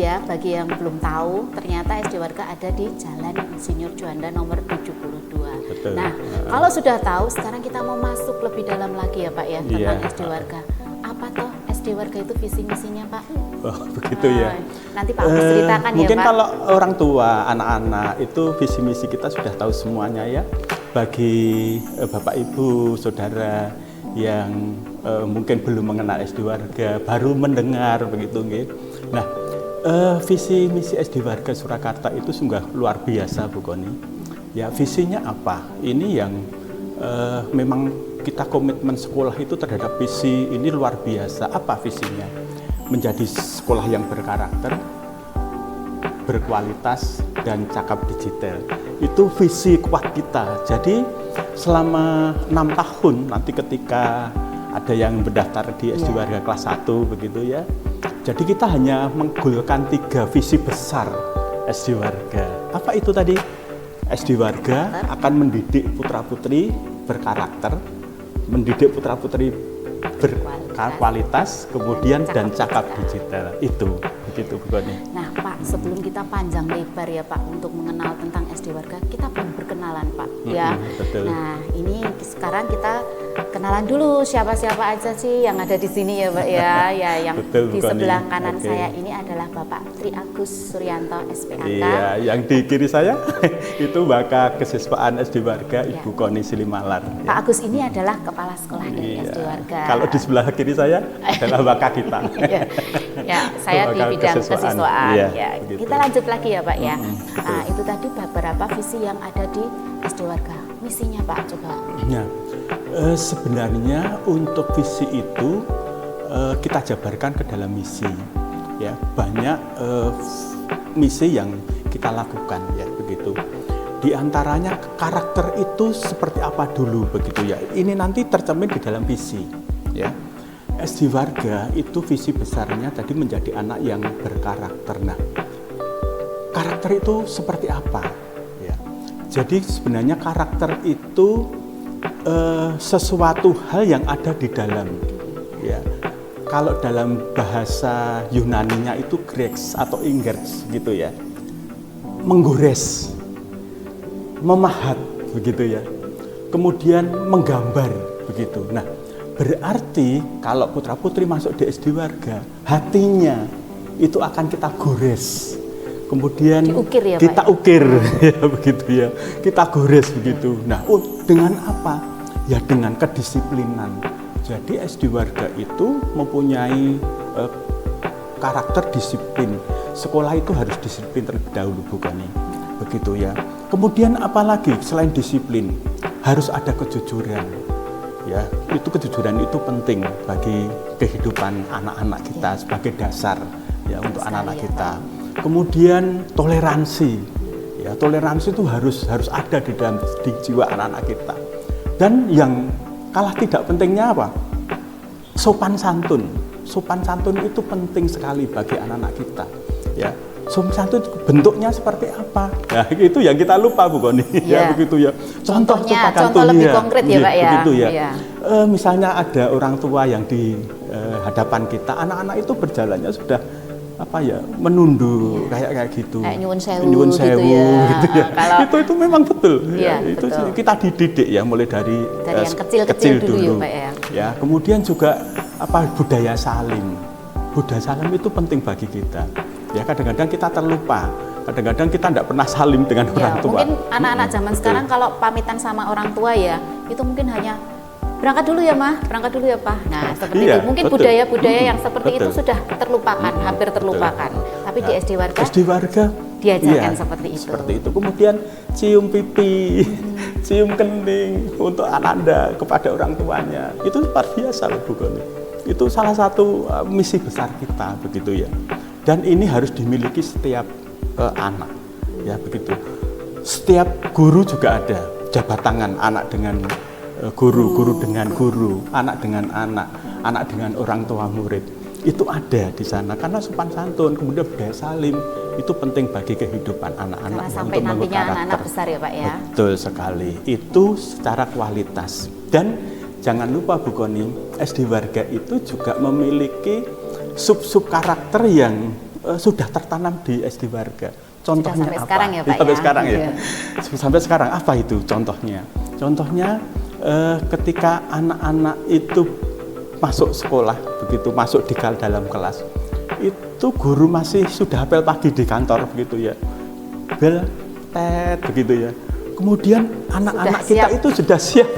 Ya, bagi yang belum tahu, ternyata SD Warga ada di Jalan Insinyur Juanda nomor 72. Betul. Nah, kalau sudah tahu, sekarang kita mau masuk lebih dalam lagi ya Pak ya, tentang SD Warga. Apa toh SD Warga itu visi misinya Pak? Oh, begitu ya. Nanti Pak Agus ceritakan ya mungkin Pak. kalau orang tua, anak-anak itu visi misi kita sudah tahu semuanya ya. Bagi Bapak Ibu, Saudara yang mungkin belum mengenal SD Warga, baru mendengar begitu gitu. Nah, visi misi SD Warga Surakarta itu sungguh luar biasa Bu Koni. Ya, visinya apa? Ini yang memang kita komitmen sekolah itu terhadap visi ini luar biasa. Apa visinya? Menjadi sekolah yang berkarakter, berkualitas, dan cakap digital. Itu visi kuat kita. Jadi selama 6 tahun nanti ketika ada yang mendaftar di SD Warga kelas 1 begitu ya. Jadi kita hanya menggolkan 3 visi besar SD Warga. Apa itu tadi? SD Warga akan mendidik putra-putri berkarakter, mendidik putra-putri berkualitas, kemudian dan cakap digital. Itu begitu Bu Koni. Nah Pak, sebelum kita panjang lebar ya Pak untuk mengenal tentang SD Warga, kita belum berkenalan Pak ya. Betul. Nah ini sekarang kita kenalan dulu siapa-siapa aja sih yang ada di sini ya Pak ya. Ya yang Betul, di sebelah kanan Oke. saya ini adalah Bapak Tri Agus Suryanto SPAK. Iya, yang di kiri saya itu Bakal Kesiswaan SD Warga Ibu Koni Silimalar. Pak Agus ini adalah kepala sekolah dari SD Warga. Kalau di sebelah kiri saya adalah Bakal kita. Ya, ya, saya di Bakal bidang kesiswaan. kesiswaan. Iya, Ya, begitu. kita lanjut lagi ya Pak ya. betul. Nah, itu tadi beberapa visi yang ada di SD Warga. Misinya Pak coba. Nah, sebenarnya untuk visi itu kita jabarkan ke dalam misi. Ya, banyak misi yang kita lakukan ya begitu. Di antaranya karakter itu seperti apa dulu begitu ya. Ini nanti tercermin di dalam visi ya. SD Warga itu visi besarnya tadi menjadi anak yang berkarakter. Nah, karakter itu seperti apa ya. Jadi sebenarnya karakter itu sesuatu hal yang ada di dalam ya. Kalau dalam bahasa Yunaninya itu grex atau ingers gitu ya. Menggores, memahat begitu ya. Kemudian menggambar begitu. Nah, berarti kalau putra-putri masuk di SD Warga, hatinya itu akan kita gores. Kemudian Diukir ya, kita Pak, ya? ukir ya begitu ya. Kita gores begitu. Nah, dengan apa? Ya dengan kedisiplinan. Jadi SD Warga itu mempunyai karakter disiplin. Sekolah itu harus disiplin terlebih dahulu bukan nih. Begitu ya. Kemudian apalagi selain disiplin, harus ada kejujuran. Ya, itu kejujuran itu penting bagi kehidupan anak-anak kita sebagai dasar ya untuk anak-anak kita. Kemudian toleransi. Ya, toleransi itu harus ada di dalam di jiwa anak-anak kita. Dan yang kalah tidak pentingnya apa? Sopan santun. Sopan santun itu penting sekali bagi anak-anak kita. Ya, sopan santun bentuknya seperti apa? Ya, itu yang kita lupa Bu Koni. Ya, begitu ya. Contoh sopan santun. Contoh lebih konkret ya Pak ya. Begitu ya. Ya. Misalnya ada orang tua yang di hadapan kita, anak-anak itu berjalannya sudah apa ya menunduk kayak gitu. Kayak nyuwun sewu, Nyuwun sewu gitu ya. Kalau itu memang betul. Iya, Itu betul. kita dididik ya mulai dari yang kecil-kecil dulu ya Pak ya. Ya, kemudian juga apa budaya salim. Budaya salim itu penting bagi kita. Ya, kadang-kadang kita terlupa. Kadang-kadang kita tidak pernah salim dengan orang tua. Mungkin anak-anak zaman sekarang kalau pamitan sama orang tua ya, itu mungkin hanya berangkat dulu ya Mah, berangkat dulu ya Pak. Nah, seperti Iya, itu. Mungkin betul. budaya-budaya yang seperti itu Betul. sudah terlupakan, hampir terlupakan. Tapi di SD Warga SD Warga diajarkan seperti itu. Seperti itu. Kemudian cium pipi, cium kening untuk ananda kepada orang tuanya. Itu luar biasa loh Bu Koni. Itu salah satu misi besar kita begitu ya. Dan ini harus dimiliki setiap anak. Ya begitu. Setiap guru juga ada jabat tangan anak dengan guru, guru dengan guru, anak dengan anak, anak dengan orang tua murid. Itu ada di sana karena sopan santun, kemudian budaya salim itu penting bagi kehidupan anak-anak Karena sampai nantinya anak-anak besar ya Pak ya. Betul sekali. Itu secara kualitas. Dan jangan lupa Bu Koni, SD Warga itu juga memiliki sub-sub karakter yang sudah tertanam di SD Warga. Contohnya sampai apa? sekarang ya, Pak, Sampai ya? sekarang ya. Iya. Sampai sekarang apa itu contohnya? Contohnya ketika anak-anak itu masuk sekolah, begitu masuk di dalam kelas, itu guru masih sudah apel pagi di kantor begitu ya. Bel tet begitu ya. Kemudian anak-anak kita itu sudah siap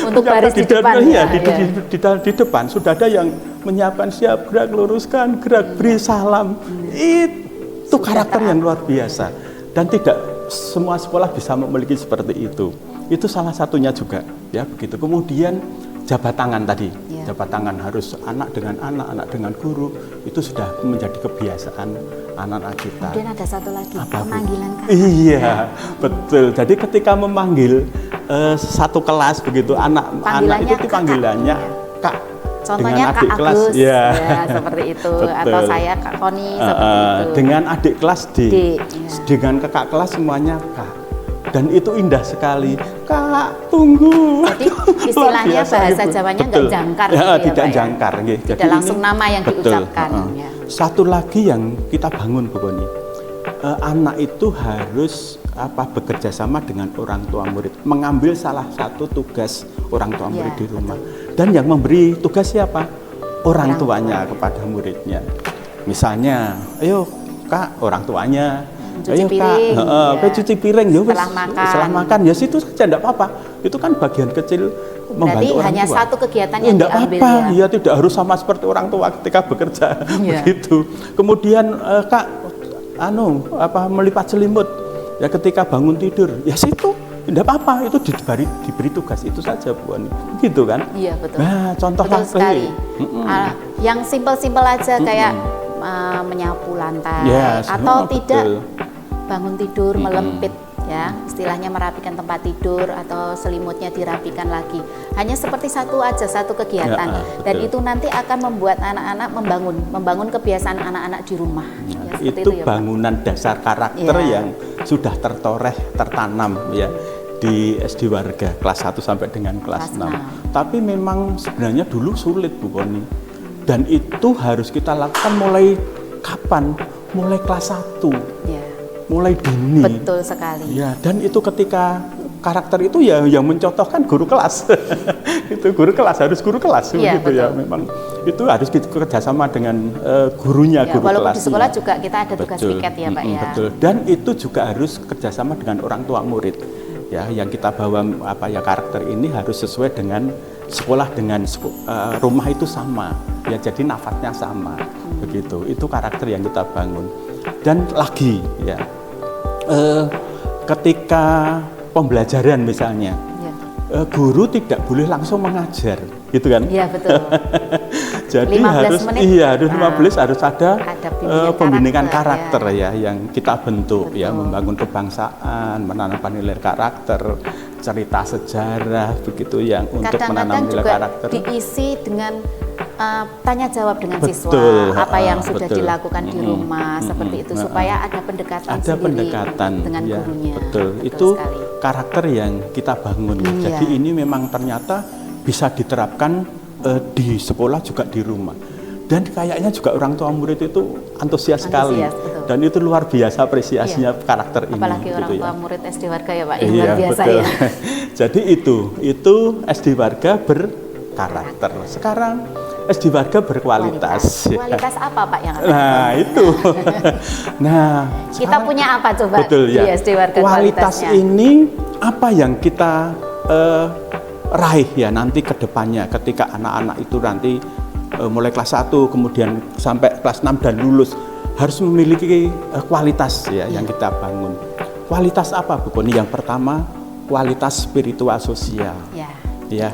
untuk baris di depan ya, ya. di depan sudah ada yang menyiapkan, siap gerak luruskan, gerak beri salam. Itu karakter yang luar biasa dan tidak semua sekolah bisa memiliki seperti itu. Itu salah satunya juga ya begitu. Kemudian jabat tangan tadi, jabat tangan harus anak dengan guru, itu sudah menjadi kebiasaan anak-anak kita. Kemudian ada satu lagi, pemanggilan kakak. Iya, betul. Jadi ketika memanggil satu kelas begitu, anak itu panggilannya Kak. Contohnya dengan adik Kak kelas, Agus, ya seperti itu. Betul. Atau saya Kak Koni, seperti itu. Dengan adik kelas D, dengan kakak kelas semuanya Kak. Dan itu indah sekali. Kak, tunggu. Jadi istilahnya bahasa Jawanya nggak jangkar ya, gitu ya, tidak Pak, jangkar. Ya? Tidak langsung nama yang diucapkan. Ya. Satu lagi yang kita bangun, Bu Koni, anak itu harus bekerja sama dengan orang tua murid, mengambil salah satu tugas orang tua murid di rumah. Dan yang memberi tugas siapa? Orang tuanya kepada muridnya. Misalnya, ayo Kak, orang tuanya. Cuci piring, cuci piring ya, setelah makan ya situ saja enggak apa-apa. Itu kan bagian kecil membantu orang hanya tua. satu kegiatan yang enggak diambil apa-apa, ya tidak harus sama seperti orang tua ketika bekerja begitu. Kemudian Kak, melipat selimut ya ketika bangun tidur, ya situ enggak apa-apa, itu diberi tugas itu saja Bu Ani. Gitu kan? Iya, betul. Nah, contoh betul sekali. Yang simpel-simpel aja kayak menyapu lantai atau tidak bangun tidur melempit ya, istilahnya merapikan tempat tidur atau selimutnya dirapikan lagi. Hanya seperti satu kegiatan dan itu nanti akan membuat anak-anak membangun kebiasaan anak-anak di rumah. Itu ya, bangunan dasar karakter yang sudah tertanam ya di SD Warga kelas 1 sampai dengan kelas 6. Tapi memang sebenarnya dulu sulit Bu Koni. Dan itu harus kita lakukan mulai kapan? Mulai kelas 1. Ya. Mulai dini. Betul sekali. Ya, dan itu ketika karakter itu ya yang mencontohkan guru kelas. Itu guru kelas, harus guru kelas begitu ya. Memang itu harus kerjasama dengan gurunya, guru walaupun kelas. Di sekolah juga kita ada tugas piket ya Pak ya. Betul. Dan itu juga harus kerjasama dengan orang tua murid. Ya, yang kita bawa karakter ini harus sesuai dengan sekolah dengan rumah itu sama. Ya, jadi nafasnya sama. Begitu. Itu karakter yang kita bangun. Dan lagi ya. Ketika pembelajaran misalnya, guru tidak boleh langsung mengajar, gitu kan? Iya, betul. Jadi 15 menit, 15 harus ada pembimbingan karakter ya yang kita bentuk. Betul. Ya, membangun kebangsaan, menanamkan nilai karakter, cerita sejarah begitu yang untuk menanam nilai karakter. Kadang-kadang juga diisi dengan tanya jawab dengan siswa, apa yang sudah dilakukan di rumah, seperti itu supaya ada pendekatan dengan gurunya. Betul itu sekali. Karakter yang kita bangun. Jadi ini memang ternyata bisa diterapkan di sekolah juga di rumah. Dan kayaknya juga orang tua murid itu antusias sekali. Betul. Dan itu luar biasa apresiasinya karakter ini. Apalagi orang tua murid SD Warga ya Pak, yang luar biasa betul. Ya. Jadi itu SD Warga berkarakter. Sekarang SD Warga berkualitas. Kualitas apa Pak yang Nah itu. Nah kita punya apa coba betul, di SD Warga kualitas ini apa yang kita raih ya nanti ke depannya ketika anak-anak itu nanti mulai kelas 1 kemudian sampai kelas 6 dan lulus harus memiliki kualitas ya yang kita bangun. Kualitas apa Bu Koni? Yang pertama kualitas spiritual sosial. Ya,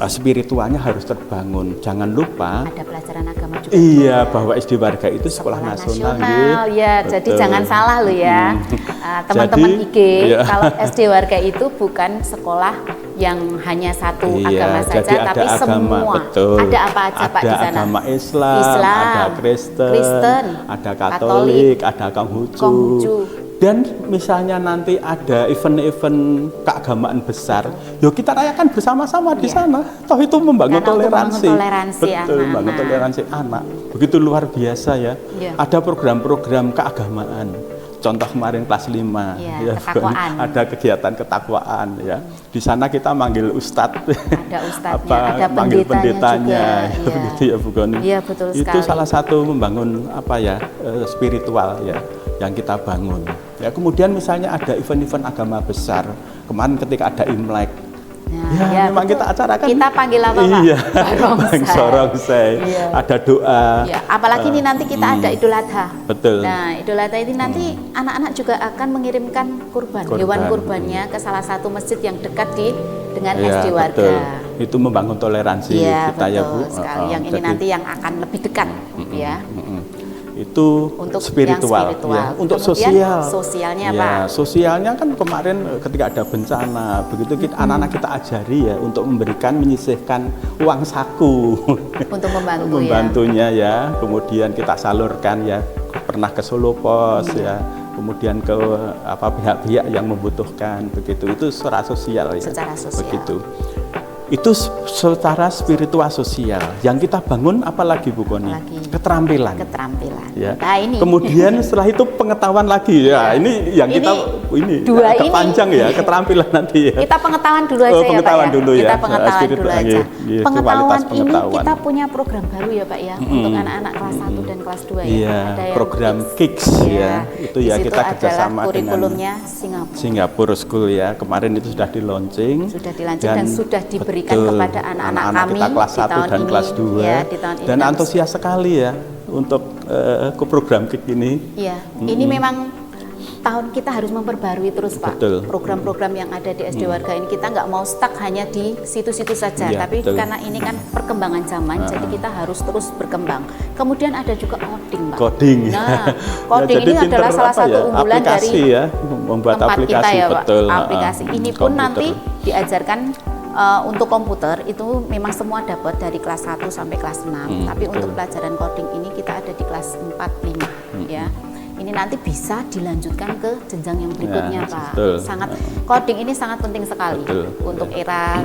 spiritualnya harus terbangun. Jangan lupa ada pelajaran agama juga. Iya, bahwa SD Warga itu sekolah nasional ya. Jadi jangan salah loh ya. Teman-teman IG, kalau SD Warga itu bukan sekolah yang hanya satu agama saja, tapi agama, semua. Betul. Ada apa aja Pak di sana? Ada agama Islam, ada Kristen, ada Katolik, ada Konghucu. Dan misalnya nanti ada event-event keagamaan besar, yuk kita rayakan bersama-sama di sana. Toh itu membangun toleransi. Betul, membangun toleransi anak. Begitu luar biasa ya. Ada program-program keagamaan. Contoh kemarin kelas 5 ya, ada kegiatan ketakwaan ya. Di sana kita manggil ustadz. Ada ustadznya, ada manggil pendetanya juga, ya. Begitu ya Bu Goni. Iya, betul itu sekali. salah satu membangun spiritual ya yang kita bangun. Ya, kemudian misalnya ada event-event agama besar. Kemarin ketika ada Imlek, memang betul. Kita acarakan. Kita panggil apa Pak? Iya, barongsai. Ada doa. Iya, apalagi ini nanti kita ada Idul Adha. Betul. Nah, Idul Adha ini nanti anak-anak juga akan mengirimkan kurban, hewan kurbannya ke salah satu masjid yang dekat dengan SD Warga. Betul. Itu membangun toleransi kita ya Bu. Sekali. Yang ini nanti yang akan lebih dekat ya. Itu untuk spiritual. Ya. Untuk sosialnya ya, Pak. Sosialnya kan kemarin ketika ada bencana, begitu kita anak-anak kita ajari ya untuk menyisihkan uang saku untuk membantunya ya. Kemudian kita salurkan ya, pernah ke Solo Pos ya. Kemudian ke pihak-pihak yang membutuhkan begitu. Itu secara sosial ya. Secara sosial. Begitu. Itu secara spiritual sosial yang kita bangun, apalagi Bu Koni? Keterampilan. Ya. Nah, ini. Kemudian setelah itu pengetahuan lagi ya. Ini yang kita dua agak panjang ya, keterampilan nanti ya. Kita pengetahuan dulu aja pengetahuan ya Pak dulu ya. Ya. Kita pengetahuan dulu aja. Pengetahuan ini pengetahuan. kita punya program baru ya Pak ya untuk anak-anak kelas 1 dan kelas 2 ya. Iya, ada yang program KICS ya. Itu ya kita kerjasama kurikulumnya dengan Singapura School ya. Kemarin itu sudah di-launching. Dan sudah diberikan kepada anak-anak kami kita kelas 1 dan kelas 2 ya, di tahun ini. Dan antusias sekali ya untuk ke program KIK ini. Iya, ini memang tahun kita harus memperbarui terus Pak. Program-program yang ada di SD Warga ini kita nggak mau stuck hanya di situ-situ saja, tapi karena ini kan perkembangan zaman, jadi kita harus terus berkembang. Kemudian ada juga coding Pak. Nah, coding ini adalah salah satu unggulan dari membuat tempat aplikasi, kita ya Pak. Betul. Aplikasi ini pun nanti diajarkan untuk komputer itu memang semua dapat dari kelas 1 sampai kelas 6. Tapi untuk pelajaran coding ini kita ada di kelas 4, 5 ya. Ini nanti bisa dilanjutkan ke jenjang yang berikutnya Pak. Coding ini sangat penting sekali untuk era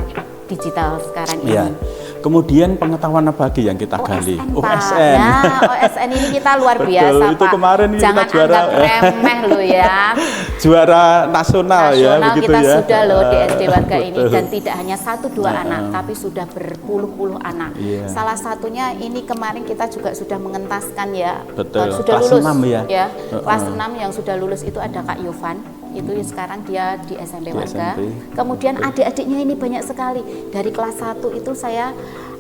digital sekarang ini. Kemudian pengetahuan apa lagi yang kita gali? OSN. Nah, OSN ini kita luar biasa Itu Pak. kemarin Jangan kita juara remeh loh ya. Juara nasional ya begitu kita ya. Sudah loh di SD Warga ini, dan tidak hanya 1-2 anak tapi sudah berpuluh-puluh anak. Salah satunya ini kemarin kita juga sudah mengentaskan ya. Sudah kelas lulus 6 ya. Kelas 6 yang sudah lulus itu ada Kak Yovan. Itu sekarang dia di SMP Warga. Kemudian adik-adiknya ini banyak sekali. Dari kelas 1 itu saya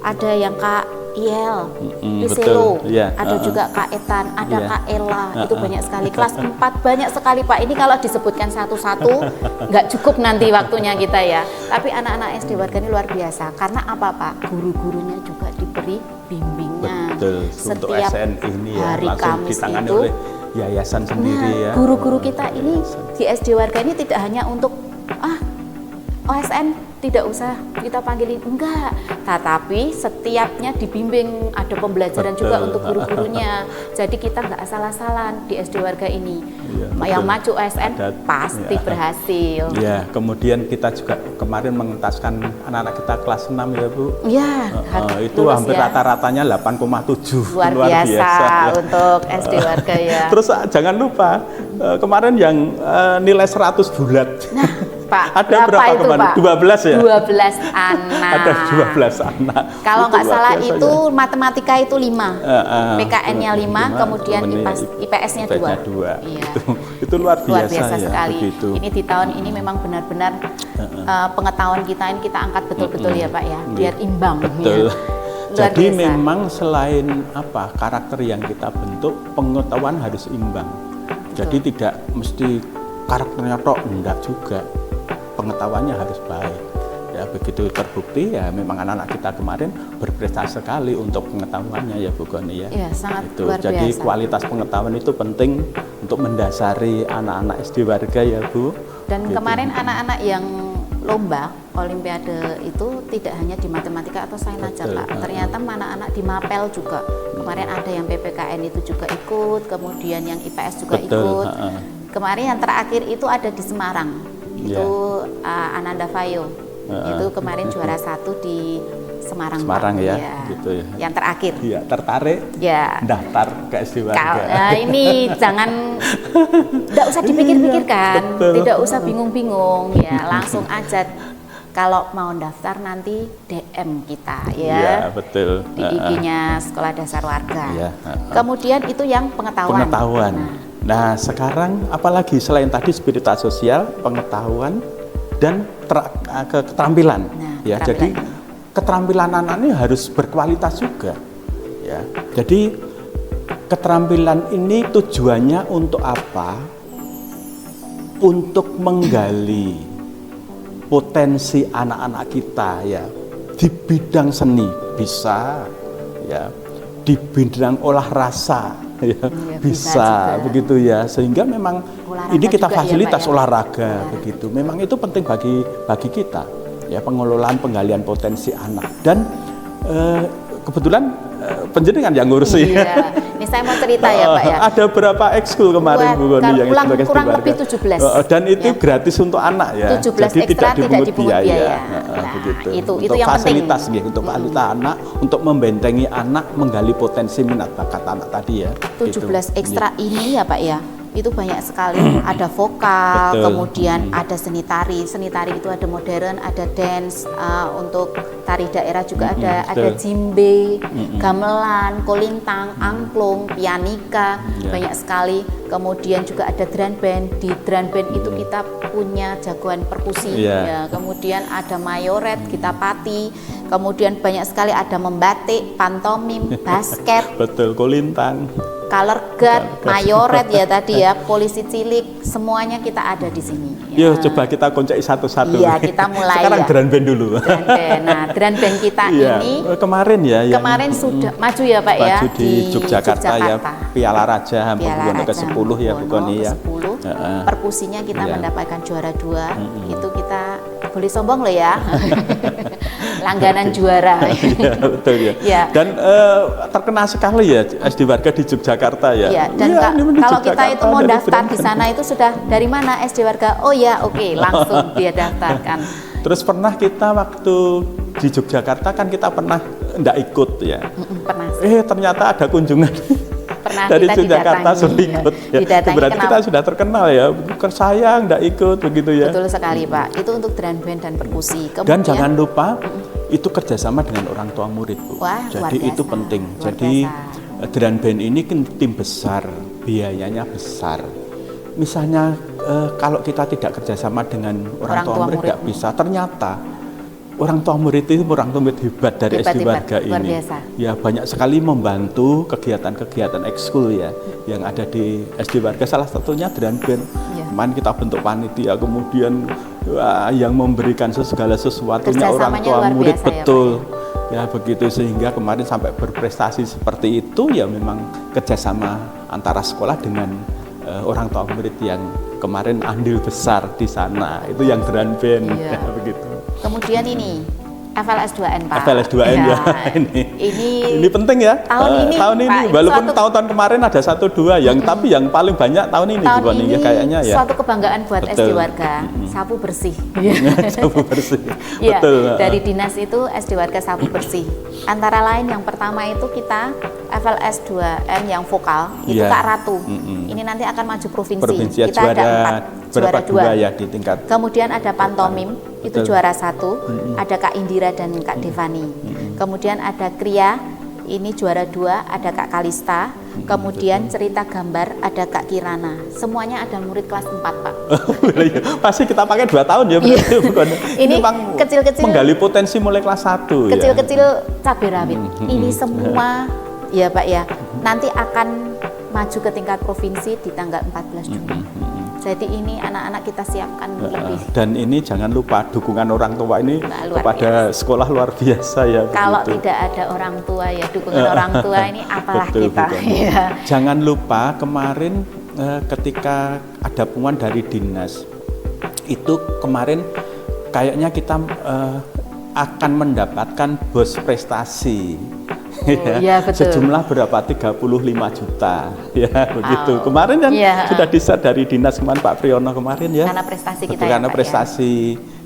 ada yang Kak Iel, Piselo, ada juga Kak Etan, ada Kak Ella, itu banyak sekali. Kelas 4 banyak sekali Pak. Ini kalau disebutkan satu-satu nggak cukup nanti waktunya kita ya. Tapi anak-anak SD Warga ini luar biasa. Karena apa Pak? Guru-gurunya juga diberi bimbingan. Untuk setiap SN ini ya, hari Kamis ditangani itu oleh yayasan sendiri ya. Guru-guru kita ini di SD Warga ini tidak hanya untuk OSN tidak usah kita panggilin, enggak, tetapi setiapnya dibimbing, ada pembelajaran juga untuk guru-gurunya. Jadi kita nggak asal-asalan di SD Warga ini. Yang maju OSN pasti berhasil. Ya, kemudian kita juga kemarin mengentaskan anak-anak kita kelas 6 ya Bu. Iya. Itu hampir rata-ratanya 8,7. Luar biasa untuk SD Warga ya. Terus jangan lupa kemarin yang nilai 100 bulat. Nah, Pak, ada berapa itu, kemarin? Pak? 12 ya? 12 anak. Ada 12 anak. Kalau nggak salah itu ya. Matematika itu 5, PKN-nya 5, kemudian IPS-nya 2. Iya. Itu luar biasa ya, sekali. Begitu. Ini di tahun ini memang benar-benar pengetahuan kita ini kita angkat betul-betul ya Pak ya, biar imbang. Betul. Ya. Jadi memang selain karakter yang kita bentuk, pengetahuan harus imbang. Jadi tidak mesti karakternya tok, enggak juga. Pengetahuannya harus baik. Ya begitu terbukti ya memang anak-anak kita kemarin berprestasi sekali untuk pengetahuannya ya Bu Goni ya. Iya, sangat luar biasa. Jadi kualitas pengetahuan itu penting untuk mendasari anak-anak SD Warga ya Bu. Dan kemarin anak-anak yang lomba olimpiade itu tidak hanya di matematika atau sains aja Pak. Ternyata anak-anak di Mapel juga. Kemarin ada yang PPKN itu juga ikut, kemudian yang IPS juga ikut. kemarin yang terakhir itu ada di Semarang, itu Ananda Vayo, itu kemarin juara 1 di Semarang ya, gitu ya. Yang terakhir. Iya, tertarik. Ya. Daftar ke SD Warga. Nah, ini jangan, tidak usah dipikir-pikirkan, tidak usah bingung-bingung, ya langsung aja. Kalau mau daftar nanti DM kita, ya. Iya, betul. Di IG-nya Sekolah Dasar Warga. Ya. Kemudian itu yang pengetahuan. Nah, sekarang apalagi selain tadi spiritual sosial, pengetahuan dan keterampilan. Nah, ya, jadi keterampilan anak ini harus berkualitas juga. Ya. Jadi keterampilan ini tujuannya untuk apa? Untuk menggali potensi anak-anak kita ya di bidang seni bisa, ya di bidang olah rasa ya, bisa begitu ya, sehingga memang olahraga ini kita fasilitas ya, olahraga begitu. Memang itu penting bagi kita ya, pengelolaan penggalian potensi anak. Dan kebetulan penjenengan yang ngurusi. Iya. Ini saya mau cerita ya Pak ya. Ada berapa ekskul kemarin Bu Goni yang kurang lebih 17. Dan itu gratis untuk anak ya. 17 jadi ekstra tidak dipungut biaya. Nah, begitu. Itu untuk yang fasilitas penting. Untuk fasilitas anak, untuk membentengi anak, menggali potensi minat bakat anak tadi ya. 17 ekstra ini ya Pak ya. Itu banyak sekali, ada vokal, kemudian ada seni tari. Seni tari itu ada modern, ada dance, untuk tari daerah juga ada jimbe, gamelan, kolintang, angklung, pianika, banyak sekali. Kemudian juga ada drum band. Di drum band itu kita punya jagoan perkusi, ya. Kemudian ada mayoret, kita pati. Kemudian banyak sekali ada membatik, pantomim, basket. Betul, kolintang. Color guard, mayoret ya tadi ya, polisi cilik, semuanya kita ada di sini. Ya. Coba kita koncai satu-satu. Iya, kita mulai. Sekarang drum band dulu. Drum band. Nah, drum band kita ini kemarin ya. Kemarin sudah maju ya Pak ya di Yogyakarta ya, Piala Raja Hamengkubuwono ke-10 ya Bu Goni ya. Perkusinya kita mendapatkan juara 2. Itu kita boleh sombong loh ya. Langganan juara. Ya, betul ya. Ya. Dan terkenal sekali ya SD Warga di Yogyakarta ya. Ya, dan kalau kita itu mau daftar di sana itu sudah dari mana SD Warga? Oh ya, oke, langsung dia daftarkan. Terus pernah kita waktu di Yogyakarta kan kita pernah enggak ikut ya. Pernah. Ternyata ada kunjungan. Pernah dari Yogyakarta sudah ikut ya. Berarti kita sudah terkenal ya. Saya enggak ikut begitu ya. Betul sekali Pak. Itu untuk drum band dan perkusi. Dan jangan lupa itu kerjasama dengan orang tua murid Bu. Wah, jadi itu penting. Jadi drum band ini kan tim besar, biayanya besar. Misalnya kalau kita tidak kerjasama dengan orang tua murid tidak bisa. Ternyata orang tua murid itu orang tua murid hebat dari SD Warga ini. Ya banyak sekali membantu kegiatan-kegiatan ekskul ya yang ada di SD Warga. Salah satunya drum band. Kemarin kita bentuk panitia, kemudian yang memberikan segala sesuatunya orang tua murid betul. Ya begitu, sehingga kemarin sampai berprestasi seperti itu ya, memang kerjasama antara sekolah dengan orang tua murid yang kemarin andil besar di sana, itu yang drum band ya, begitu. Kemudian ini FLS2N Pak. FLS2N ya, ini penting ya. Tahun ini Pak, walaupun tahun-tahun kemarin ada 1-2 yang tapi yang paling banyak tahun ini ya, kayaknya ya. Suatu kebanggaan buat SD Warga, sapu bersih. Sapu bersih. Ya, dari dinas itu SD Warga sapu bersih. Antara lain yang pertama itu kita FLS2N yang vokal itu Kak Ratu. Ini nanti akan maju provinsi. Kita ada 4 juara 2 ya di tingkat. Kemudian ada pantomim itu juara 1, ada Kak Indira dan Kak Devani. Kemudian ada Kria, ini juara 2, ada Kak Kalista. Kemudian cerita gambar ada Kak Kirana. Semuanya ada murid kelas 4 Pak. Pasti kita pakai 2 tahun ya. Ini kecil-kecil menggali potensi mulai kelas 1 kecil-kecil cabai rawit. Ini semua ya Pak ya, nanti akan maju ke tingkat provinsi di tanggal 14 Juni. Jadi ini anak-anak kita siapkan lebih. Dan ini jangan lupa dukungan orang tua ini kepada sekolah luar biasa ya. Kalau tidak ada orang tua ya, dukungan orang tua ini apalah kita. Ya. Jangan lupa kemarin ketika ada pengumuman dari dinas, itu kemarin kayaknya kita akan mendapatkan bos prestasi ya, betul. Sejumlah berapa? 35 juta. Ya, begitu. Kemarin kan sudah di-share dari Dinas kemarin Pak Priyono kemarin ya. Karena prestasi kita betul, karena prestasi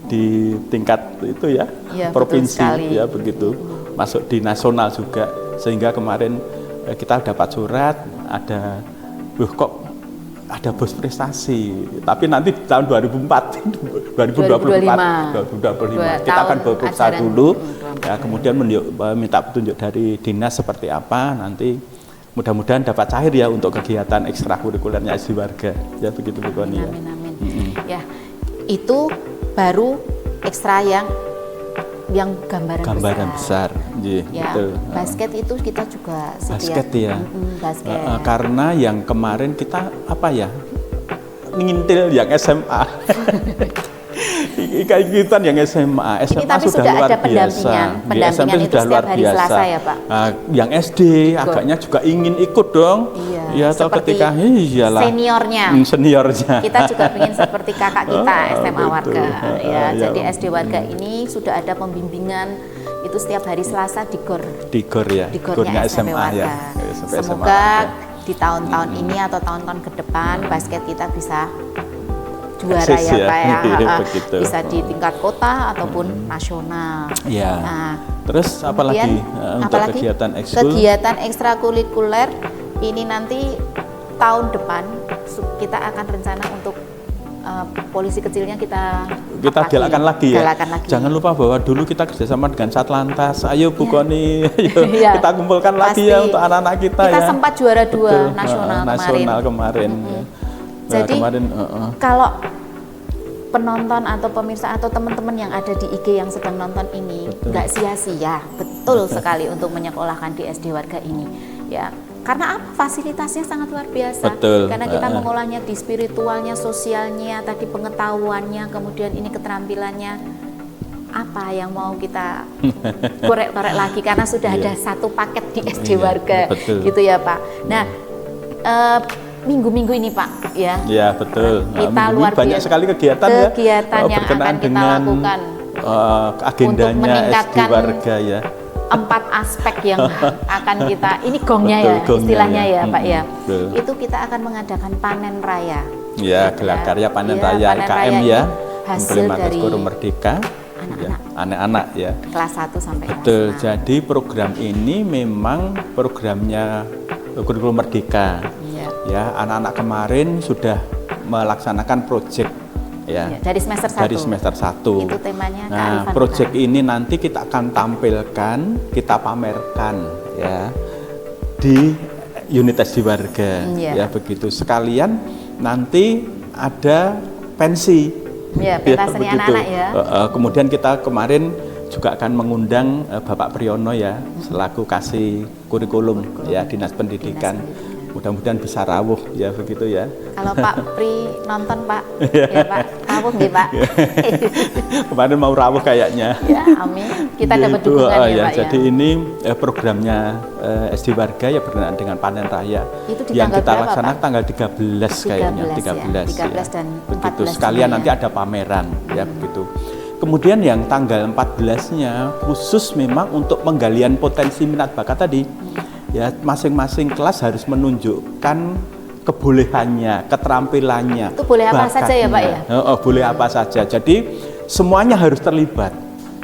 di tingkat itu ya, provinsi ya begitu. Masuk di nasional juga. Sehingga kemarin kita dapat surat ada kok ada bos prestasi, tapi nanti tahun 2025 kita akan berperiksa dulu, ya, kemudian minta petunjuk dari dinas seperti apa, nanti mudah-mudahan dapat cair ya untuk kegiatan ekstrakurikulernya SD Warga, ya begitu Bu Koni. Amin. Ya, itu baru ekstra yang gambaran besar. Ya, betul. Basket itu kita juga sedia. Basket ya. Basket. Karena yang kemarin kita ngintil yang SMA. Kegiatan yang SMA tapi sudah luar ada pendampingan SMP itu sudah setiap hari biasa. Selasa ya Pak. Yang SD agaknya juga ingin ikut dong. Iya. Atau ketika seniornya. Kita juga ingin seperti kakak kita SMA Warga. Jadi SD Warga ini sudah ada pembimbingan itu setiap hari Selasa di GOR. Di GOR ya. Di GOR-nya SMP Warga. Semoga di tahun-tahun ini atau tahun-tahun ke depan basket kita bisa juara ya Pak ya. Bisa di tingkat kota ataupun nasional. Ya. Nah, terus apalagi untuk kegiatan ekskul? Kegiatan ekstrakurikuler ini nanti tahun depan kita akan rencana untuk polisi kecilnya kita galakkan lagi ya. Jangan lupa bahwa dulu kita kerjasama dengan Satlantas. Ayo Bu Koni, kita kumpulkan lagi ya untuk anak-anak kita ya. Kita sempat juara 2 nasional kemarin. Jadi kalau penonton atau pemirsa atau teman-teman yang ada di IG yang sedang nonton ini nggak sia-sia, betul sekali untuk menyekolahkan di SD Warga ini ya. Karena apa? Fasilitasnya sangat luar biasa. Betul. Karena kita mengolahnya di spiritualnya, sosialnya, tadi pengetahuannya, kemudian ini keterampilannya. Apa yang mau kita korek-korek lagi karena sudah ada satu paket di SD Warga, gitu ya Pak. Nah, minggu-minggu ini Pak, ya. Iya betul. Kita luar biasa. Banyak sekali kegiatan yang akan kita lakukan. Agendanya untuk meningkatkan SD Warga ya. 4 aspek yang akan kita, ini gongnya istilahnya ya Pak ya. Itu kita akan mengadakan panen raya. Ya, gelar karya panen raya IKM ya. Hasil dari Guru Merdeka. Anak-anak ya. Kelas 1 sampai betul. kelas 6. Jadi program ini memang programnya Kurikulum Merdeka. Ya, anak-anak kemarin sudah melaksanakan proyek ya, dari semester 1. Dari semester 1. Itu temanya kearifan. Proyek ini nanti kita akan tampilkan, kita pamerkan ya di unit SD Warga ya begitu. Sekalian nanti ada pensi. Ya, pentas seni anak-anak ya. Kemudian kita kemarin juga akan mengundang Bapak Priyono ya selaku kasih kurikulum ya Dinas Pendidikan. Mudah-mudahan bisa rawuh ya begitu ya. Kalau Pak Pri nonton Pak, ya Pak, rawuh nggih Pak. Kemarin mau rawuh kayaknya. Ya, amin. Kita dapat dukungan ya Pak. Jadi ini programnya SD Warga ya berkenaan dengan panen raya. Itu di yang kita berapa, laksanakan Pak? tanggal 13 kayaknya, 13 ya. 13 dan 14. Begitu. Sekalian nanti ada pameran ya begitu. Kemudian yang tanggal 14-nya khusus memang untuk penggalian potensi minat bakat tadi. Ya, masing-masing kelas harus menunjukkan kebolehannya, keterampilannya. Itu boleh apa saja ya Pak ya? Boleh apa saja. Jadi semuanya harus terlibat.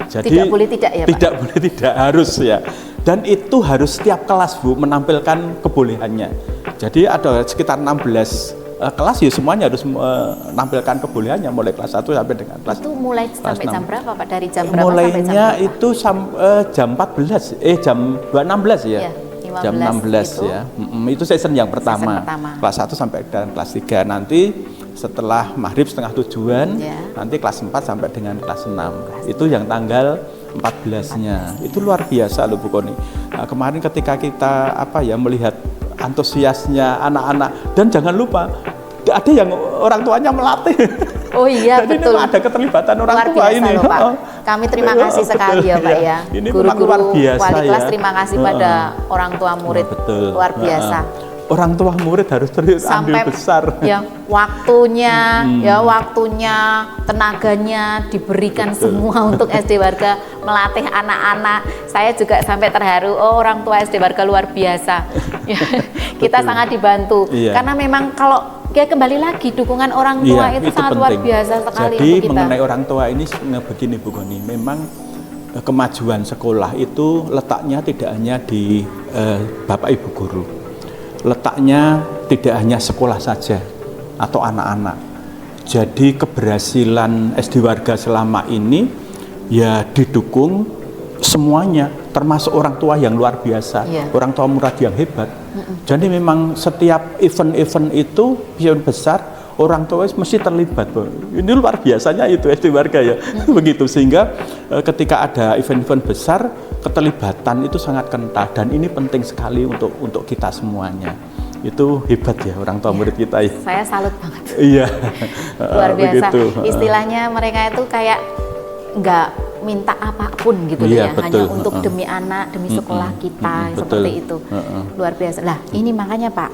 Jadi tidak boleh tidak ya Pak? Tidak boleh tidak, harus ya. Dan itu harus setiap kelas Bu menampilkan kebolehannya. Jadi ada sekitar 16 kelas ya semuanya harus menampilkan kebolehannya mulai kelas 1 sampai dengan kelas. Itu mulai sampai jam berapa Pak? Dari jam berapa mulainya sampai jam berapa? Itu jam 14 jam 16 ya. Jam 16 itu, ya. Itu season yang pertama. Kelas 1 sampai dengan kelas 3. Nanti setelah maghrib setengah tujuan, nanti kelas 4 sampai dengan kelas 6. Itu yang tanggal 14-nya. Itu luar biasa loh Bu Koni. Nah, kemarin ketika kita melihat antusiasnya anak-anak, dan jangan lupa ada yang orang tuanya melatih. Oh iya jadi betul. Ada keterlibatan orang luar tua ini. Loh, Pak. Kami terima kasih sekali ya Pak ya. Ini Guru-guru luar biasa, wali kelas ya. terima kasih pada orang tua murid. Betul. Luar biasa. orang tua murid harus terus andil besar. Ya, waktunya, tenaganya diberikan semua untuk SD Warga melatih anak-anak. Saya juga sampai terharu, oh orang tua SD Warga luar biasa. Kita sangat dibantu. Karena memang kalau kembali lagi dukungan orang tua itu sangat penting. Luar biasa sekali. Jadi untuk kita. Mengenai orang tua ini begini Bu Goni, memang kemajuan sekolah itu letaknya tidak hanya di Bapak Ibu guru. Letaknya tidak hanya sekolah saja atau anak-anak. Jadi keberhasilan SD Warga selama ini ya didukung semuanya, termasuk orang tua yang luar biasa, orang tua murad yang hebat. Jadi memang setiap event-event itu event besar, orang tua mesti terlibat. Ini luar biasanya itu SD Warga ya. Begitu, sehingga ketika ada event-event besar, keterlibatan itu sangat kental dan ini penting sekali untuk kita semuanya. Itu hebat ya orang tua murid kita ya. Saya salut banget. Iya. Luar biasa. Begitu. Istilahnya mereka itu kayak nggak minta apapun gitu ya, hanya untuk demi anak, demi sekolah kita, seperti itu. Luar biasa. Lah, ini makanya Pak,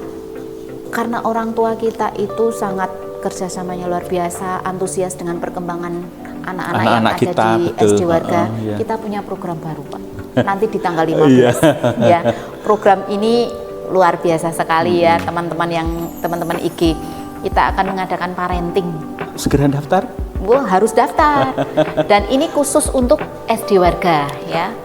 karena orang tua kita itu sangat kerjasamanya luar biasa, antusias dengan perkembangan anak-anak yang ada kita, di SD Warga, kita punya program baru Pak. Nanti di tanggal 15 ya. Program ini luar biasa sekali ya, teman-teman IG. Kita akan mengadakan parenting. Segera daftar? Harus daftar. Dan ini khusus untuk SD Warga ya.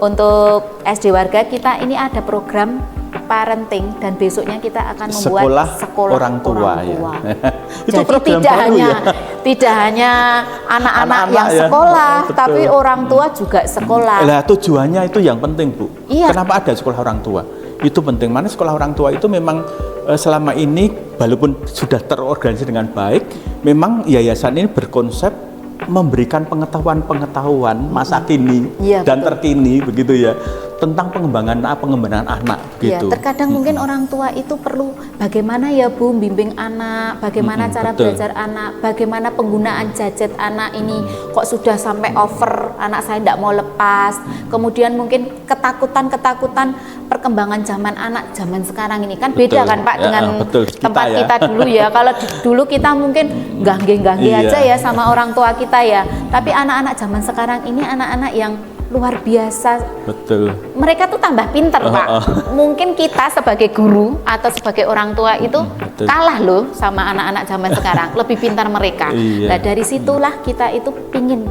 Untuk SD Warga kita ini ada program parenting dan besoknya kita akan membuat sekolah orang tua. Ya. Itu jadi tidak hanya anak-anak yang sekolah, tapi orang tua juga sekolah. Nah, tujuannya itu yang penting Bu. Kenapa ada sekolah orang tua? Itu penting. Mana sekolah orang tua itu memang selama ini walaupun sudah terorganisasi dengan baik, memang yayasan ini berkonsep memberikan pengetahuan masa kini dan terkini begitu ya, tentang pengembangan anak begitu. Terkadang mungkin orang tua itu perlu bagaimana ya Bu bimbing anak, bagaimana cara belajar anak, bagaimana penggunaan gadget anak ini kok sudah sampai over, anak saya tidak mau lepas. Kemudian mungkin ketakutan perkembangan anak zaman sekarang ini kan beda kan Pak dengan tempat kita dulu ya. Kalau dulu kita mungkin gangge aja ya sama orang tua kita ya. Tapi anak-anak zaman sekarang ini anak-anak yang luar biasa. Mereka tuh tambah pinter Pak. Mungkin kita sebagai guru atau sebagai orang tua itu kalah loh sama anak-anak zaman sekarang. Lebih pintar mereka. Nah dari situlah kita itu pingin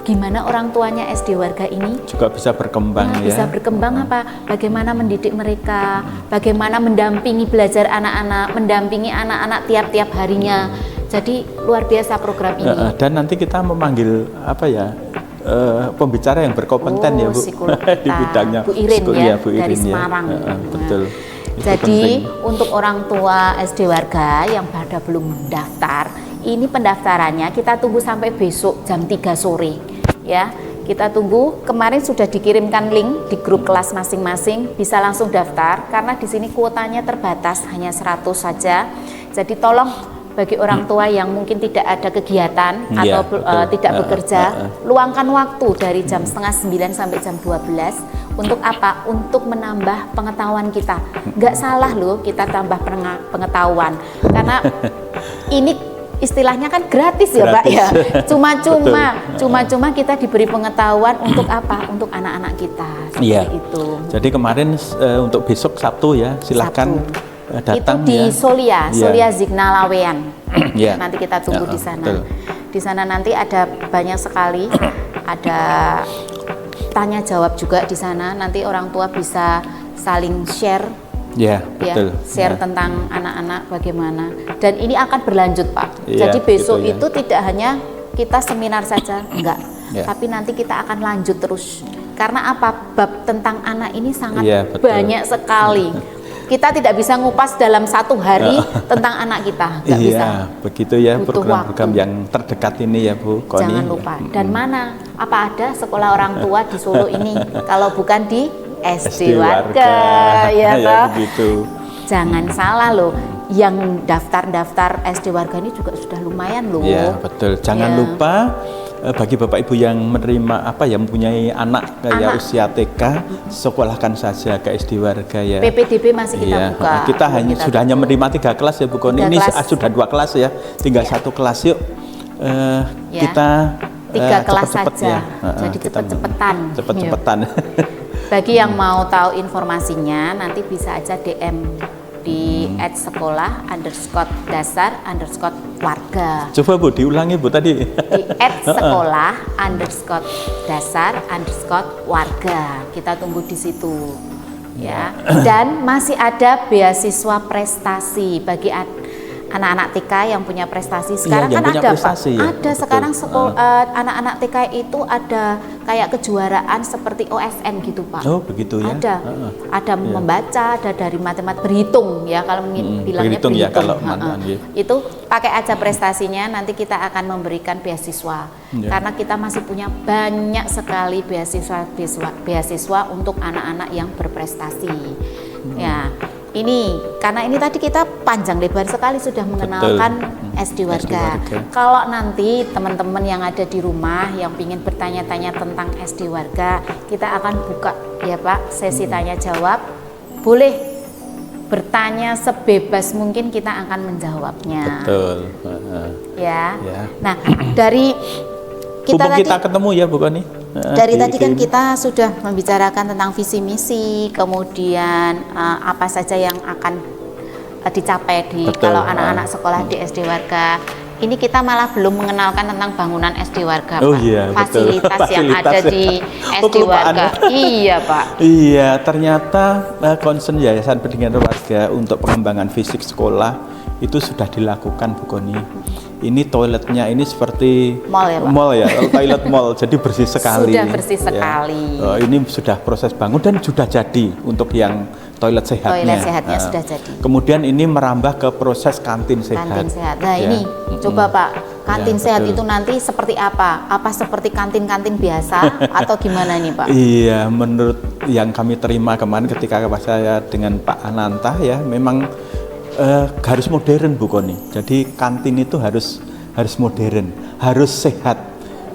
gimana orang tuanya SD Warga ini juga bisa berkembang bisa berkembang bagaimana mendidik mereka, bagaimana mendampingi belajar anak-anak, mendampingi anak-anak tiap-tiap harinya. Jadi luar biasa program ini. Dan nanti kita memanggil pembicara yang berkompeten ya Bu di bidangnya. Bu Irin Bu Irin dari Semarang. Jadi untuk orang tua SD Warga yang pada belum mendaftar, ini pendaftarannya kita tunggu sampai besok jam 3 sore. Ya, kita tunggu. Kemarin sudah dikirimkan link di grup kelas masing-masing, bisa langsung daftar karena di sini kuotanya terbatas hanya 100 saja. Jadi tolong bagi orang tua yang mungkin tidak ada kegiatan atau tidak bekerja, luangkan waktu dari jam 8:30 sampai jam 12 untuk apa? Untuk menambah pengetahuan kita. Nggak salah loh kita tambah pengetahuan karena ini istilahnya kan gratis ya Pak ya, cuma kita diberi pengetahuan untuk apa? Untuk anak-anak kita seperti itu. Jadi kemarin untuk besok Sabtu ya, silakan datang itu di Solia Zigna Lawean. Nanti kita tunggu di sana. Di sana nanti ada banyak sekali, ada tanya jawab juga di sana. Nanti orang tua bisa saling share. Share tentang anak-anak bagaimana, dan ini akan berlanjut Pak. Jadi besok itu tidak hanya kita seminar saja, enggak, tapi nanti kita akan lanjut terus. Karena apa? Bab tentang anak ini sangat banyak sekali. Kita tidak bisa ngupas dalam satu hari tentang anak kita, nggak bisa. Begitu ya program-program yang terdekat ini ya Bu Koni. Jangan lupa. Dan mana? Apa ada sekolah orang tua di Solo ini kalau bukan di SD Warga ya begitu. Jangan salah loh, yang daftar SD Warga ini juga sudah lumayan loh. Betul. Jangan lupa bagi Bapak Ibu yang menerima mempunyai anak ya usia TK, sekolahkan saja ke SD Warga ya. PPDB masih kita buka. Kita hanya menerima 3 kelas ya Bu Koni. Ini sudah 2 kelas ya, tinggal 1 kelas yuk. Kita 3 kelas cepet-cepet saja. ya. Jadi cepet-cepetan. Bagi yang mau tahu informasinya nanti bisa aja DM di @sekolah_dasar_warga. Coba Bu diulangi Bu tadi. Di @sekolah_dasar_warga. Kita tunggu di situ ya. Dan masih ada beasiswa prestasi bagi anak-anak TK yang punya prestasi. Sekarang kan ada prestasi, Pak. Ya? Ada sekarang anak-anak TK itu ada kayak kejuaraan seperti OSN gitu, Pak. Oh, begitu ya. Ada membaca, ada dari matematika, berhitung ya kalau bilangnya berhitung. Ya, kalau itu pakai aja prestasinya, nanti kita akan memberikan beasiswa. Karena kita masih punya banyak sekali beasiswa untuk anak-anak yang berprestasi. Ya. Karena ini tadi kita panjang lebar sekali sudah mengenalkan SD Warga. Kalau nanti teman-teman yang ada di rumah yang ingin bertanya-tanya tentang SD Warga, kita akan buka ya Pak sesi tanya jawab. Boleh bertanya sebebas mungkin, kita akan menjawabnya. Betul. Ya. Nah, dari kita ketemu ya Bu Koni. Dari tadi kan kita sudah membicarakan tentang visi misi, kemudian apa saja yang akan dicapai kalau anak-anak sekolah di SD Warga. Ini kita malah belum mengenalkan tentang bangunan SD Warga, Pak. Fasilitas yang ada di SD Warga. Iya, Pak. Iya, ternyata concern Yayasan Pendidikan Warga untuk pengembangan fisik sekolah itu sudah dilakukan Bu Koni. Ini toiletnya ini seperti mall ya Pak? Mall ya, toilet mall, jadi bersih sekali. Sudah bersih sekali. Ini sudah proses bangun dan sudah jadi untuk yang toilet sehatnya. Toilet sehatnya sudah jadi. Kemudian ini merambah ke proses kantin sehat. Kantin sehat. Nah ini coba Pak, kantin sehat itu nanti seperti apa? Apa seperti kantin-kantin biasa atau gimana nih Pak? Iya, menurut yang kami terima kemarin ketika saya dengan Pak Ananta ya, memang harus modern Bu Koni. Jadi kantin itu harus modern, harus sehat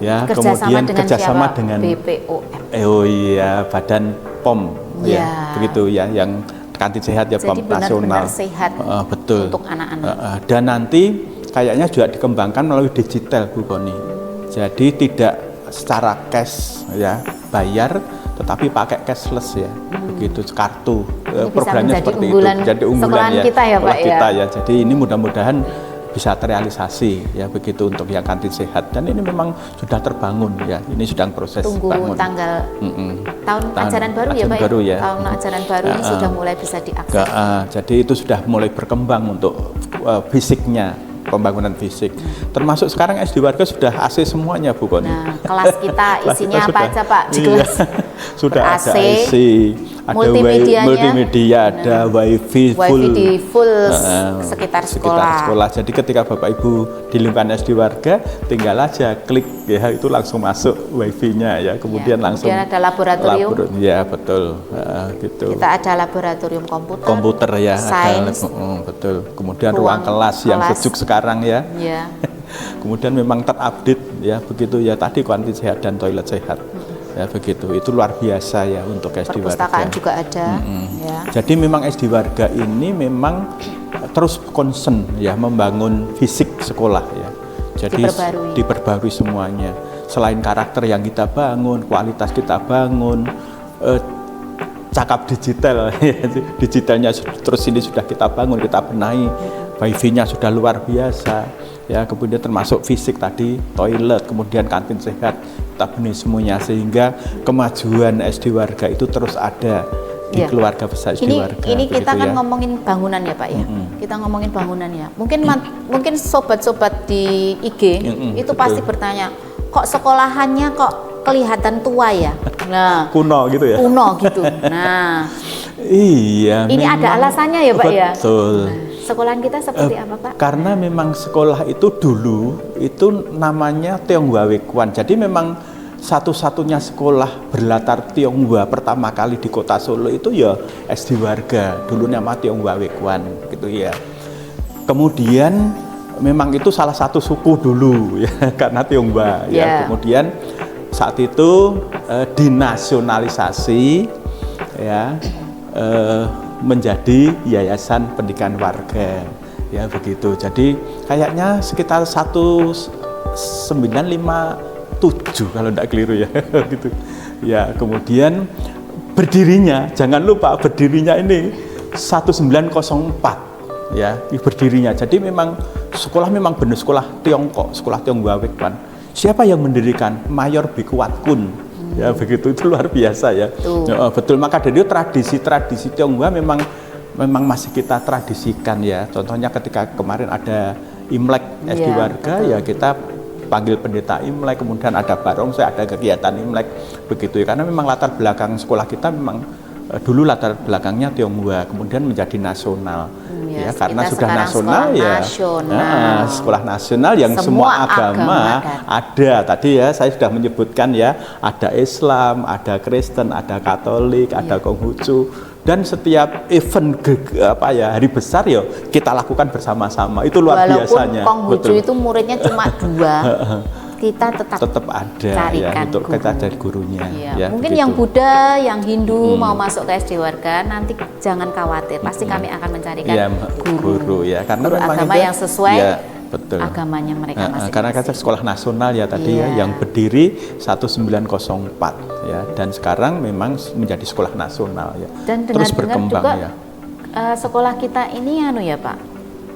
ya. Kemudian kerjasama dengan BPOM. Oh iya, Badan POM ya, begitu ya, yang kantin sehat ya. Jadi POM nasional. Sehat betul. Untuk anak-anak. Dan nanti kayaknya juga dikembangkan melalui digital Bu Koni. Jadi tidak secara cash ya, bayar, tetapi pakai cashless ya, begitu kartu. Programnya seperti itu, jadi unggulan ya kita ya Pak ya. Jadi ini mudah-mudahan bisa terrealisasi ya, begitu untuk yang kantin sehat, dan ini memang sudah terbangun ya, ini sedang proses bangun. Tanggal tahun ajaran baru ya Pak ya? Tahun ajaran baru ini sudah mulai bisa diakses. Jadi itu sudah mulai berkembang untuk fisiknya, pembangunan fisik. Termasuk sekarang SD Warga sudah AC semuanya Bu Koni. Nah, kelas kita isinya apa aja Pak di kelas? Sudah AC, ada AC, ada multimedia, ada wifi full sekitar sekolah. Jadi ketika Bapak Ibu di lingkungan SD Warga, tinggal aja klik ya, itu langsung masuk wifi-nya ya. Kemudian langsung ada laboratorium. Ya betul, gitu. Kita ada laboratorium komputer ya, sains, betul. Kemudian ruang kelas yang sejuk sekarang ya. Kemudian memang terupdate ya, begitu ya, tadi kantin sehat dan toilet sehat. Ya begitu, itu luar biasa ya untuk SD Warga. Perpustakaan juga ada. Ya. Jadi memang SD Warga ini memang terus concern ya membangun fisik sekolah ya. Jadi diperbarui semuanya. Selain karakter yang kita bangun, kualitas kita bangun, cakap digital ya. Digitalnya terus ini sudah kita bangun, kita benahi. Wifi-nya sudah luar biasa. Ya, kemudian termasuk fisik tadi, toilet, kemudian kantin sehat, kita benih semuanya, sehingga kemajuan SD Warga itu terus ada di keluarga besar SD Warga. Ini kita kan ngomongin bangunan ya Pak ya. Kita ngomongin bangunan ya. Mungkin sobat-sobat di IG itu pasti bertanya, kok sekolahannya kok kelihatan tua ya? Nah, kuno gitu ya. Kuno gitu. Nah, iya. Ini ada alasannya ya Pak ya. Betul. Sekolahan kita seperti apa Pak? Karena memang sekolah itu dulu itu namanya Tionghoa Wekuan. Jadi memang satu-satunya sekolah berlatar Tionghoa pertama kali di Kota Solo itu ya SD Warga. Dulu nama Tionghoa Wekuan gitu ya. Kemudian memang itu salah satu suku dulu ya karena Tionghoa ya. Kemudian saat itu dinasionalisasi ya menjadi Yayasan Pendidikan Warga ya begitu. Jadi kayaknya sekitar 1957 kalau tidak keliru ya gitu. Ya, kemudian berdirinya, jangan lupa berdirinya ini 1904 ya, berdirinya. Jadi memang sekolah memang benar sekolah Tiongkok, sekolah Tionghoa Wekpan. Siapa yang mendirikan? Mayor Bikuat Kun. Ya begitu, itu luar biasa ya. Betul, maka dari itu tradisi Tionghoa memang masih kita tradisikan ya. Contohnya ketika kemarin ada Imlek SD Warga ya kita panggil pendeta Imlek, kemudian ada barongsai, ada kegiatan Imlek begitu ya. Karena memang latar belakang sekolah kita memang dulu latar belakangnya Tionghoa, kemudian menjadi nasional. Ya, karena sudah nasional ya, sekolah nasional yang semua agama ada. Tadi ya saya sudah menyebutkan ya, ada Islam, ada Kristen, ada Katolik, ada Konghucu, dan setiap event hari besar ya kita lakukan bersama-sama. Itu luar biasanya. Walaupun Konghucu itu muridnya cuma 2. Kita tetap ada ya, untuk kita dari gurunya. Ya, mungkin begitu. Yang Buddha, yang Hindu mau masuk ke SD Warga nanti jangan khawatir, pasti kami akan mencarikan guru ya, karena guru agama yang sesuai betul. agamanya mereka masing-masing. Karena kata sekolah nasional ya tadi ya yang berdiri 1904 ya, dan sekarang memang menjadi sekolah nasional ya. Dan terus berkembang juga, ya. Sekolah kita ini ya Pak,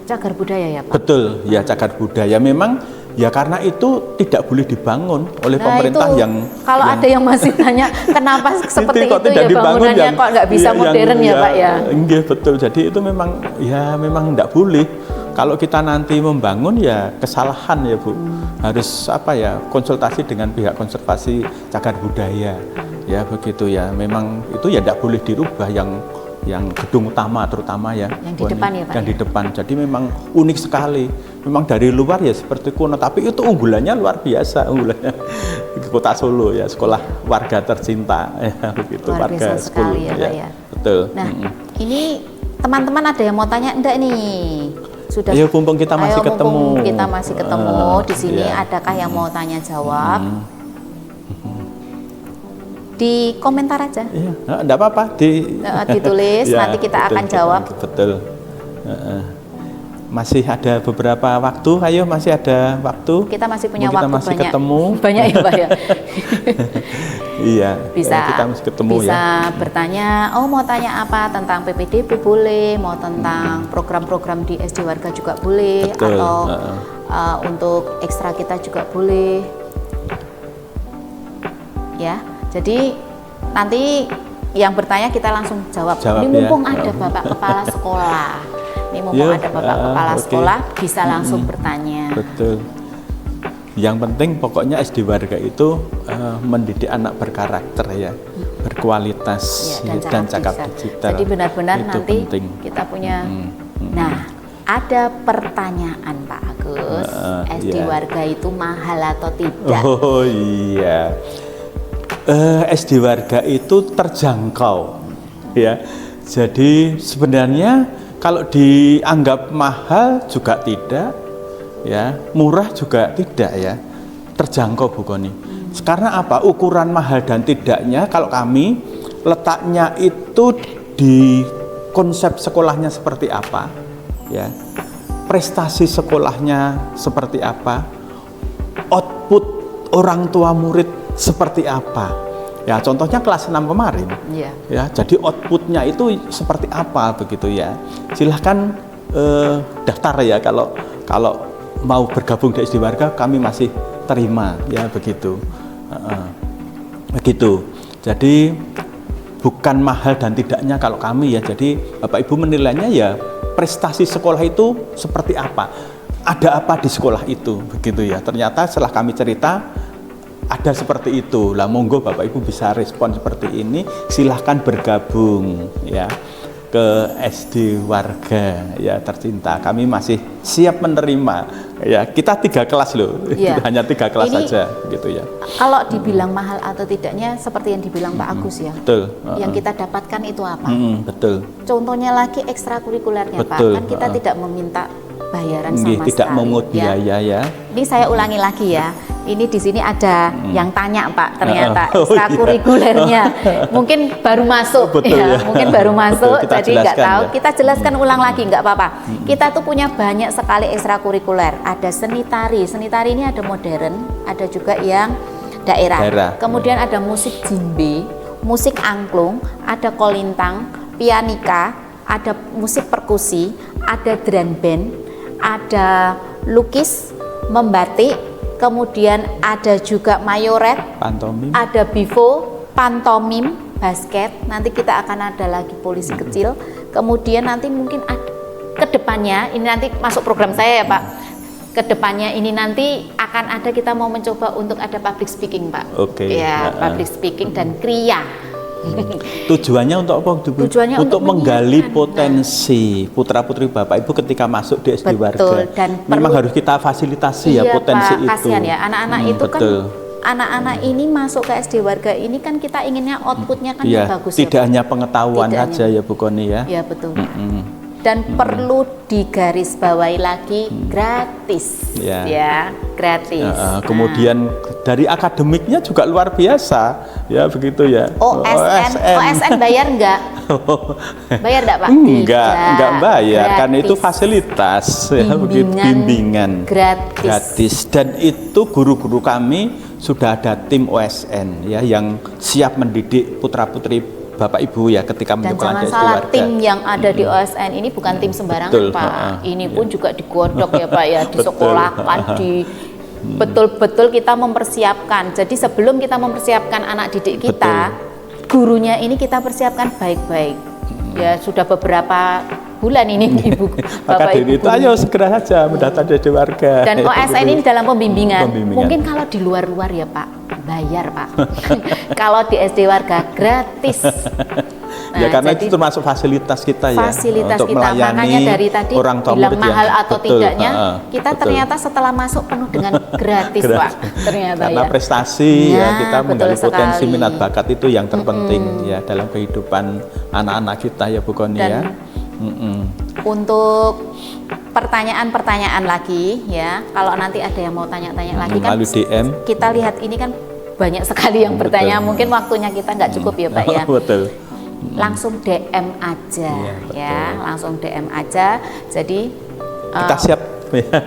cagar budaya ya Pak. Betul ya, cagar budaya memang. Ya karena itu tidak boleh dibangun oleh pemerintah itu, yang kalau ada yang masih tanya kenapa seperti itu ya bangunannya kok nggak bisa modern ya Pak ya. Enggak, betul. Jadi itu memang tidak boleh. Kalau kita nanti membangun ya kesalahan ya Bu. Harus konsultasi dengan pihak konservasi cagar budaya. Ya begitu ya. Memang itu ya tidak boleh dirubah yang gedung utama terutama ya. Yang di depan ya Pak. Yang di depan. Jadi memang unik sekali. Memang dari luar ya seperti kuno, tapi itu unggulannya luar biasa, unggulannya Kota Solo ya, sekolah warga tercinta ya begitu, luar warga biasa sekali ya Pak ya. Betul. Nah, ini teman-teman ada yang mau tanya enggak nih? Sudah. Ayo mumpung kita masih ketemu. Kita masih ketemu di sini, adakah yang mau tanya jawab? Di komentar aja. Iya, enggak apa-apa, ditulis nanti kita akan jawab. Betul. Masih ada beberapa waktu, ayo masih ada waktu. Kita masih punya waktu masih banyak. Ketemu. Banyak ya Pak ya. Iya. Bisa kita masih ketemu bisa bertanya, mau tanya apa tentang PPDB boleh, mau tentang program-program di SD Warga juga boleh, betul. Atau untuk ekstra kita juga boleh. Ya, jadi nanti yang bertanya kita langsung jawab. Ini mumpung ada Bapak Kepala Sekolah. Ini mumpung ada Bapak Kepala Sekolah bisa langsung bertanya. Betul. Yang penting pokoknya SD Warga itu mendidik anak berkarakter ya, berkualitas dan cakap digital. Jadi benar-benar nanti penting. Kita punya. Nah, ada pertanyaan Pak Agus, SD Warga itu mahal atau tidak? Oh iya. SD Warga itu terjangkau ya. Jadi sebenarnya kalau dianggap mahal juga tidak, ya, murah juga tidak ya, terjangkau Bu Koni. Karena apa? Ukuran mahal dan tidaknya kalau kami letaknya itu di konsep sekolahnya seperti apa, ya, prestasi sekolahnya seperti apa, output orang tua murid seperti apa. Ya, contohnya kelas 6 kemarin. Ya, jadi outputnya itu seperti apa begitu ya. Silahkan daftar ya kalau mau bergabung di SD Warga kami masih terima ya begitu. Begitu. Jadi bukan mahal dan tidaknya kalau kami ya. Jadi Bapak Ibu menilainya ya prestasi sekolah itu seperti apa. Ada apa di sekolah itu begitu ya. Ternyata setelah kami cerita ada seperti itu. Lah monggo Bapak Ibu bisa respon seperti ini, silahkan bergabung ya ke SD Warga ya tercinta. Kami masih siap menerima ya. Kita 3 kelas loh, ya. Hanya 3 kelas ini, saja gitu ya. Kalau dibilang mahal atau tidaknya seperti yang dibilang Pak Agus ya. Betul. Yang kita dapatkan itu apa? Betul. Contohnya lagi ekstrakurikulernya Pak. Kan kita tidak meminta bayaran sama tidak sekali. memungut biaya ya. Ini saya ulangi lagi ya. Ini di sini ada yang tanya Pak, ternyata Oh, ekstrakurikulernya mungkin baru masuk. Betul, ya. Mungkin baru masuk, Betul, kita jadi nggak jelaskan, tahu. ya. Kita jelaskan ulang lagi, nggak apa-apa. Kita tuh punya banyak sekali ekstrakurikuler. Ada seni tari. Seni tari ini ada modern, ada juga yang daerah. Kemudian ada musik jimbe, musik angklung, ada kolintang, pianika, ada musik perkusi, ada drum band, ada lukis, membatik, kemudian ada juga mayoret, Pantomim. ada bifo, pantomim, basket. Nanti kita akan ada lagi polisi kecil. Kemudian nanti mungkin kedepannya, ini nanti masuk program saya ya Pak. Kedepannya ini nanti akan ada, kita mau mencoba untuk ada public speaking Pak. Oke. Ya, public speaking dan kriya. Tujuannya untuk apa? Tujuannya untuk menggali menyiapkan. potensi putra-putri Bapak Ibu ketika masuk di SD Betul, Warga. dan Memang perlu- harus kita fasilitasi Iya, ya potensi Pak, itu. kasihan ya anak-anak itu kan, betul. anak-anak ini masuk ke SD Warga ini kan kita inginnya outputnya kan Ya, bagus tidak ya Pak. hanya pengetahuan Tidak aja ya Bu Koni ya. Ya betul. Dan perlu digarisbawahi lagi gratis, Ya. gratis. Kemudian dari akademiknya juga luar biasa ya begitu ya. OSN bayar enggak? Bayar enggak Pak? Enggak bayar karena itu fasilitas ya, begitu, bimbingan gratis. Dan itu guru-guru kami sudah ada tim OSN ya yang siap mendidik putra-putri Bapak Ibu ya ketika Dan menyekolahkan jangan SD salah, Warga. tim yang ada di OSN ini bukan tim sembarangan Betul, Pak. Ini pun juga digodok ya Pak ya, Betul. disekolahkan, betul-betul kita mempersiapkan. Jadi sebelum kita mempersiapkan anak didik kita, gurunya ini kita persiapkan baik-baik. Ya sudah beberapa bulan ini Ibu Maka Bapak dari Ibu itu ayo segera saja mendaftar di SD Warga. dan OSN ini dalam pembimbingan. Pembimbingan. Mungkin kalau di luar-luar ya Pak bayar Pak. Kalau di SD Warga gratis. Ya karena jadi itu termasuk fasilitas kita ya fasilitas untuk kita, melayani makanya dari tadi orang tua bilang murid yang- mahal atau betul, tidaknya, kita betul. ternyata setelah masuk penuh dengan gratis Pak. Ternyata Karena ya. prestasi ya Nah, kita betul menggali potensi sekali. minat bakat itu yang terpenting ya dalam kehidupan anak-anak kita ya Bu Koni Dan ya. Untuk pertanyaan-pertanyaan lagi ya, kalau nanti ada yang mau tanya-tanya lagi kan Melalui DM. kita lihat ini kan banyak sekali yang bertanya, mungkin waktunya kita nggak cukup ya Pak ya. Betul. Langsung DM aja ya, langsung DM aja. Jadi Kita siap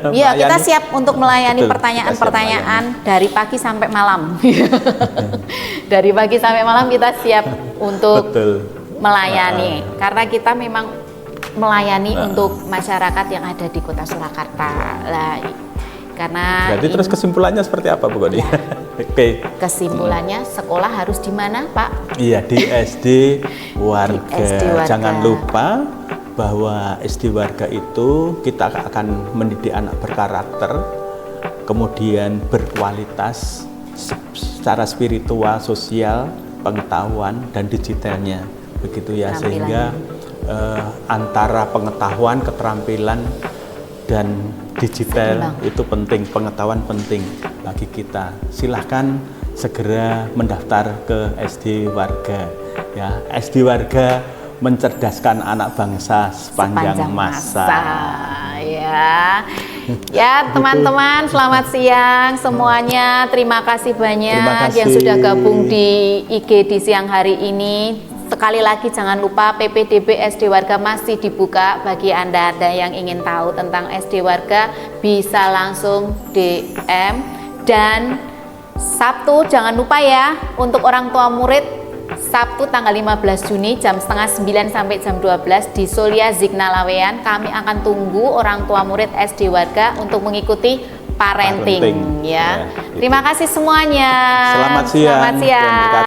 iya, kita melayani. siap untuk melayani Betul, pertanyaan-pertanyaan dari pagi sampai malam. Dari pagi sampai malam kita siap untuk Betul. melayani, karena kita memang melayani untuk masyarakat yang ada di Kota Surakarta. Lah, karena Jadi terus kesimpulannya seperti apa Bu Koni? Oke. kesimpulannya sekolah harus di mana, Pak? Iya di SD Warga. Di SD Warga. Jangan lupa bahwa SD Warga itu kita akan mendidik anak berkarakter, kemudian berkualitas secara spiritual, sosial, pengetahuan dan digitalnya, begitu ya. Keterampilan. Sehingga antara pengetahuan, keterampilan dan digital Seimbang. itu penting, pengetahuan penting bagi kita. Silahkan segera mendaftar ke SD Warga ya. SD Warga mencerdaskan anak bangsa sepanjang masa. Ya. Ya, teman-teman, selamat siang semuanya. Terima kasih banyak Terima kasih. yang sudah gabung di IG di siang hari ini. Sekali lagi jangan lupa PPDB SD Warga masih dibuka bagi Anda yang ingin tahu tentang SD Warga, bisa langsung DM. Dan Sabtu jangan lupa ya untuk orang tua murid, Sabtu tanggal 15 Juni jam setengah 9 sampai jam 12 di Solia Zigna Lawean. Kami akan tunggu orang tua murid SD Warga untuk mengikuti parenting ya. Ya, Terima kasih semuanya. Selamat siang. Selamat siang.